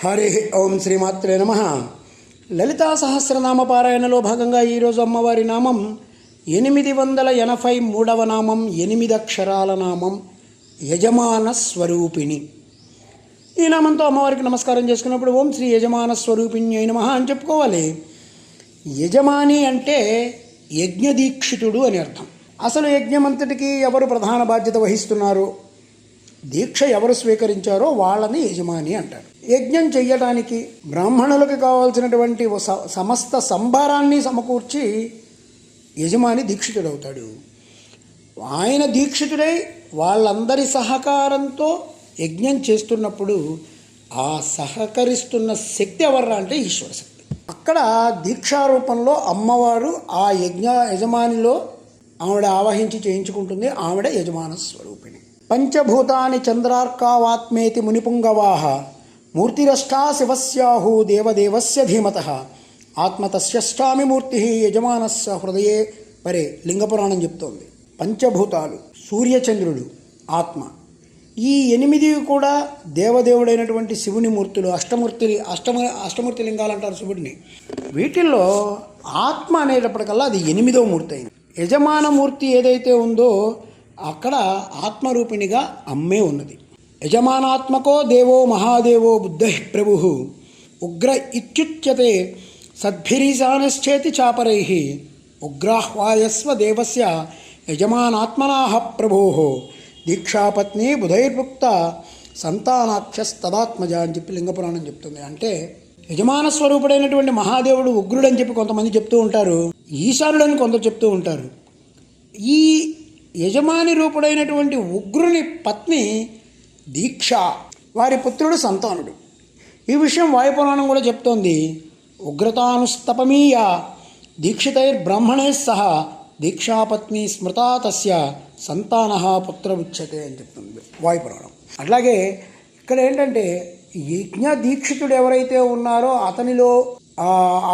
హరి ఓం శ్రీమాత్రే నమః. లలితా సహస్రనామ పారాయణలో భాగంగా ఈరోజు అమ్మవారి నామం 883వ నామం, 8 అక్షరాల నామం, యజమాన స్వరూపిణి. ఈ నామంతో అమ్మవారికి నమస్కారం చేసుకున్నప్పుడు ఓం శ్రీ యజమాన స్వరూపిణ్యై నమః అని చెప్పుకోవాలి. యజమాని అంటే యజ్ఞదీక్షితుడు అని అర్థం. అసలు యజ్ఞమంతటికి ఎవరు ప్రధాన బాధ్యత వహిస్తున్నారో, దీక్ష ఎవరు స్వీకరించారో వాళ్ళని యజమాని అంటారు. యజ్ఞం చెయ్యడానికి బ్రాహ్మణులకు కావాల్సినటువంటి సమస్త సంభారాన్ని సమకూర్చి యజమాని దీక్షితుడవుతాడు. ఆయన దీక్షితుడై వాళ్ళందరి సహకారంతో యజ్ఞం చేస్తున్నప్పుడు ఆ సహకరిస్తున్న శక్తి ఎవర్రా అంటే ఈశ్వర శక్తి. అక్కడ దీక్షారూపంలో అమ్మవారు ఆ యజమానిలో ఆవిడ ఆవహించి చేయించుకుంటుంది. ఆవిడ యజమాన స్వరూపిణి. పంచభూతాని చంద్రార్కావాత్మేతి మునిపుంగవాహ మూర్తిరష్టా శివస్యాహు దేవదేవస్య ధీమతః ఆత్మతస్యష్టామి మూర్తి యజమానస్య హృదయే పరే. లింగపురాణం చెప్తోంది. పంచభూతాలు, సూర్యచంద్రుడు, ఆత్మ, ఈ 8 కూడా దేవదేవుడైనటువంటి శివుని మూర్తులు. అష్టమూర్తి లింగాలు అంటారు శివుడిని. వీటిల్లో ఆత్మ అనేటప్పటికల్లా అది 8వ మూర్తి అయింది. యజమాన మూర్తి ఏదైతే ఉందో అక్కడ ఆత్మరూపిణిగా అమ్మే ఉన్నది. యజమానాత్మకో దేవో మహాదేవో బుద్ధ ప్రభు ఉగ్ర ఇత్యుచ్యతే సద్భిరీశానశ్చేతి చాపరై ఉగ్రాహ్వాయస్వ దేవస్య యజమానాత్మనాః ప్రభో దీక్షాపత్ని బుధైర్భుక్త సంతానాక్షస్తదాత్మజ అని చెప్పి లింగపురాణం చెప్తుంది. అంటే యజమాన స్వరూపుడైనటువంటి మహాదేవుడు ఉగ్రుడని చెప్పి కొంతమంది చెప్తూ ఉంటారు, ఈశానుడని కొందరు చెప్తూ ఉంటారు. ఈ యజమాని రూపుడైనటువంటి ఉగ్రుని పత్ని దీక్ష, వారి పుత్రుడు సంతానుడు. ఈ విషయం వాయుపురాణం కూడా చెప్తోంది. ఉగ్రతానుస్తపమీయ దీక్షితైర్బ్రాహ్మణై సహ దీక్షాపత్ని స్మృతా తస్య సంతానః పుత్ర ఉచ్యతే అని చెప్తుంది వాయుపురాణం. అట్లాగే ఇక్కడ ఏంటంటే యజ్ఞ దీక్షితుడు ఎవరైతే ఉన్నారో అతనిలో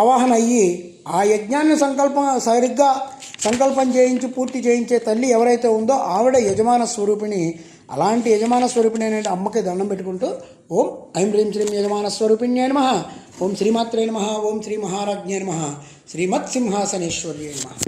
ఆవాహన అయ్యి ఆ యజ్ఞాన్ని సరిగ్గా సంకల్పం చేయించి పూర్తి చేయించే తల్లి ఎవరైతే ఉందో ఆవిడ యజమాన స్వరూపిణి. అలాంటి యజమాన స్వరూపిణి అనే అమ్మకి దండం పెట్టుకుంటూ ఓం ఐం హ్రీం శ్రీం యజమాన స్వరూపిణ్యై నమః, ఓం శ్రీమాత్రే నమః, ఓం శ్రీ మహారాజ్ఞై నమః, శ్రీమత్ సింహాసనేశ్వర్యై నమః.